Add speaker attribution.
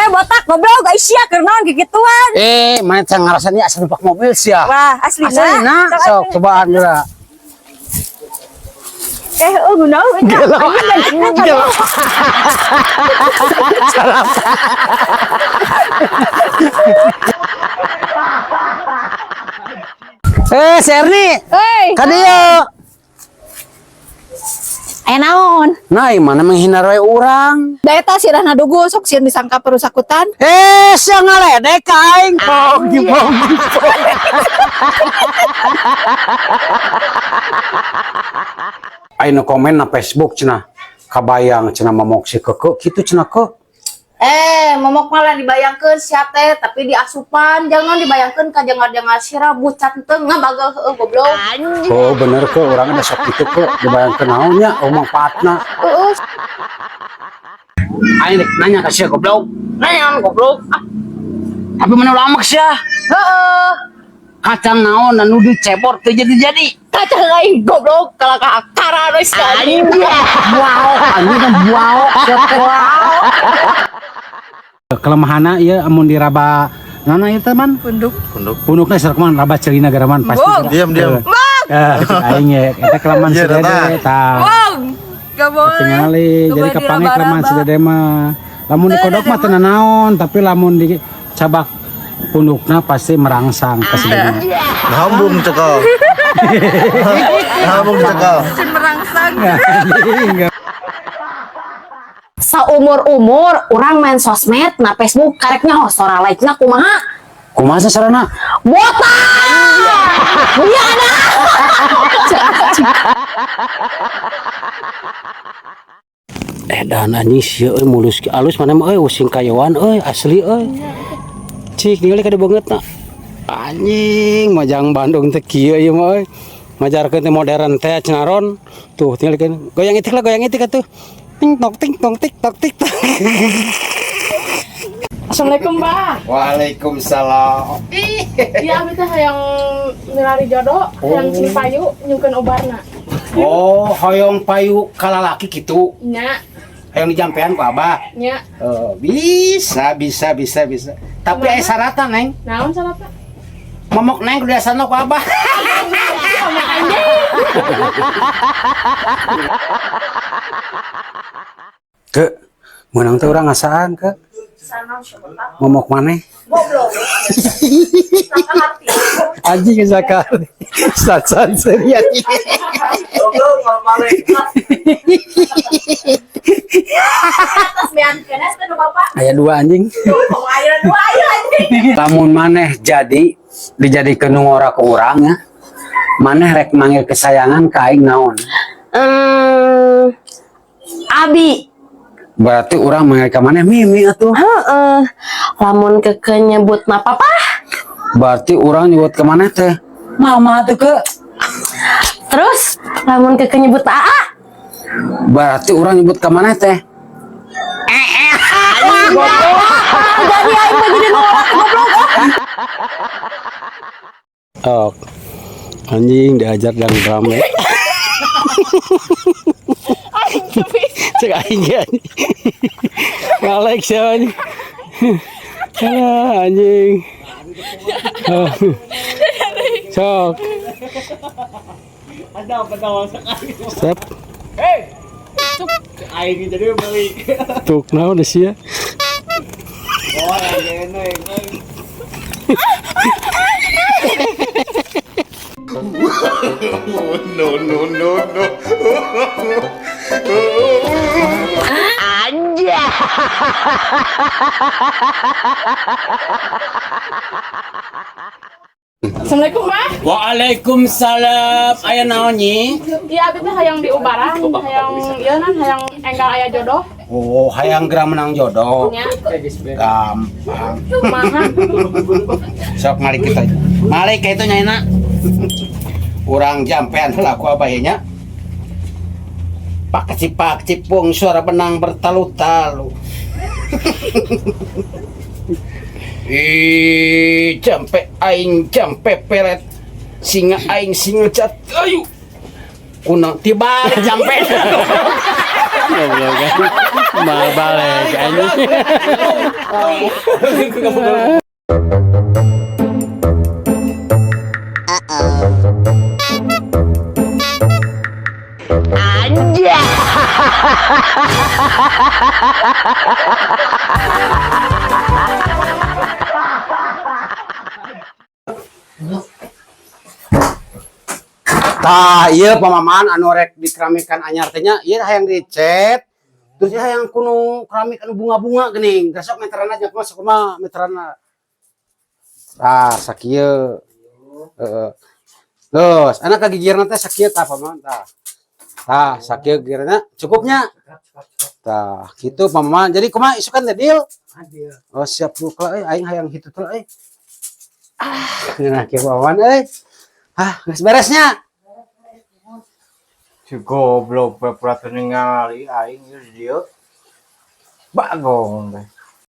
Speaker 1: Botak goblok guys sia keur naon gigituan.
Speaker 2: Mana can ngarasanya asa numpak mobil sia.
Speaker 1: Wah, aslina.
Speaker 2: Aslina sok cobaan heula.
Speaker 1: Gunaon eta.
Speaker 2: Gelo. Serni. Kadieu.
Speaker 1: Naon?
Speaker 2: Nah, mana menghina roe urang.
Speaker 1: Da eta sirah nadugu sok sieun disangka perusakutan.
Speaker 2: Sia ngaledek ka aing. Aing komen na Facebook cenah. Kabayang cenah momok si Keke kitu cenah ke.
Speaker 1: Momok malah dibayangkeun sia teh tapi diasupan jangan dibayangkeun ka jangar-jangar sirah bucat teu ngabagel heueuh goblok.
Speaker 2: Oh bener ke urang ada sok kitu ke dibayangkeun naon nya manfaatna. Aing nanya ka sia goblok. Naon goblok? Tapi mana lama sia?
Speaker 1: Heeh.
Speaker 2: Kacang naon anu dicepor teu jadi-jadi.
Speaker 1: Kacang aing goblok kalau ka akara we sekali.
Speaker 2: Wow, anjing kan wow. Kelemahanna ieu amun diraba nana ieu teh man pundukna sareng man raba celina garaman pasti.
Speaker 3: Diam.
Speaker 2: Aing ye eta kelemahan sidede tah.
Speaker 1: Gaboy.
Speaker 2: Tingali jadi kapange kelemahan sidede mah. Lamun dikodok mah teu naon tapi lamun dicabak pundukna pasti merangsang ka sidede.
Speaker 3: Hambung cekal. Hambung cekal.
Speaker 1: Merangsang.
Speaker 4: Saumur-umur orang main sosmed na Facebook kareknya hostora like-na kumaha
Speaker 2: Sarana?
Speaker 4: botak iya ada
Speaker 2: Dan anjing sia euy mulus ki alus mana mah euy using kayawan euy asli euy. Cik ningali kada bangetna. Anjing majang Bandung teh kieu ieu mah euy. Majarkeun teh modern teh Cinaron. Tuh tingalikeun goyang itik atuh. Ting tok.
Speaker 4: Assalamualaikum Mbak.
Speaker 3: Waalaikumsalam.
Speaker 4: Iya abis teh hayang milari jodoh hayang cing payu nyungkeun obarna.
Speaker 2: Oh, hoyong payu kalalaki kitu.
Speaker 4: Nya.
Speaker 2: Hayang dijampean ku Abah.
Speaker 4: Nya.
Speaker 2: Bisa. Tapi aya syaratan, Neng.
Speaker 4: Naon salatna?
Speaker 2: Momok Neng kudu asana ku Abah. Ke, menang teh urang ngasaan ke? Momok maneh?
Speaker 1: Goblok.
Speaker 2: Anjing zakar. Satsan seriat.
Speaker 1: Goblok malaikat. Atas bean kenes teh Bapak.
Speaker 2: Aya dua anjing.
Speaker 1: Aya dua anjing.
Speaker 2: Lamun maneh jadi dijadikeun ngora ku urang ya. Maneh rek manggil kesayangan ka aing naon?
Speaker 4: Abi.
Speaker 2: Berarti urang manggil ka maneh Mimi atuh.
Speaker 4: Heeh. Lamun keke nyebutna papa.
Speaker 2: Berarti urang nyebut ke maneh teh Mama atuh ke.
Speaker 4: Terus lamun keke nyebut Aa.
Speaker 2: Berarti urang nyebut ka maneh teh
Speaker 4: Jadi aing mah jadi norak goblok.
Speaker 2: Oh. Anjing diajar yang drama. Cek aing ya. Ngalek siapa nih? Anjing. Sok. Step.
Speaker 3: Aing jadi balik.
Speaker 2: Tuk naon sih ya?
Speaker 3: Oh, yang no.
Speaker 4: Anja. Assalamualaikum Mbak.
Speaker 2: Waalaikumsalam. Aya naon nyi?
Speaker 4: Iya abis teh hayang diubaran, hayang ieu nan hayang enggal aya jodoh.
Speaker 2: Oh, hayang geura menang jodoh.
Speaker 4: Nya.
Speaker 2: Gampang.
Speaker 4: Kumaha?
Speaker 2: Sok mari kita. Mari ka itu nyaina. Urang jampean heula ku Abah nya. Pak cipung suara benang bertalu-talu. Jampe aing jampe peret singa aing singa cat ayu Kuno tibalik sampai. Goblok kan. Balik anjing. Tah, iya pamaman anu rek di keramikan anyar teh nya, ieu hayang dicet. Terus ieu hayang kuno keramik anu bunga-bunga geuning. Da sok meteran aja masuk kumaha meteranna. Tah, sakieu. Heeh. Terus, anak kagigirna teh sakieu tah pamaman tah. Tah, sakieu gigirna cukupnya. Tah, kitu pamaman. Jadi kumaha isukan teh deal? Oh, siap buka aing hayang hitu teh Nah, kieu pamaman geus beresnya.
Speaker 3: Si goblok peprat ningali aing ieu dia. Bagong teh.